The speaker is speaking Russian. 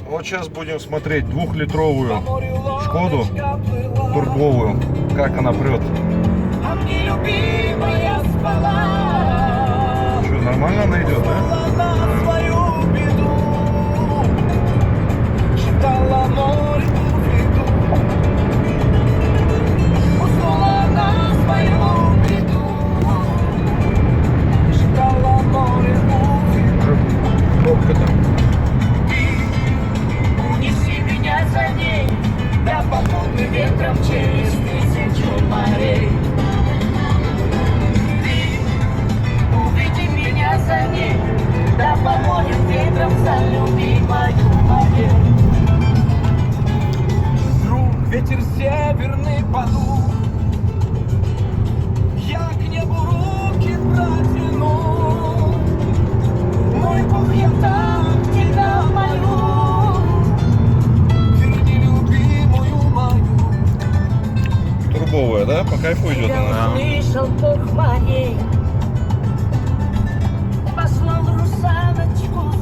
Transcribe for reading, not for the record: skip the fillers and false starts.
Вот сейчас будем смотреть двухлитровую Шкоду турбовую, как она прет. Что, нормально она идет, да? Пробка там. Унеси меня за ней, да попутным ветром через тысячу морей. Ты уведи меня за ней, да помоет ветром за любимою моей. Вдруг ветер северный подул, я к небу руки протяну. Мой Бог, я так тебя молю, верни любимую мою. Турбовая, да? По кайфу идет Я она. услышал Бог моей, послал русалочку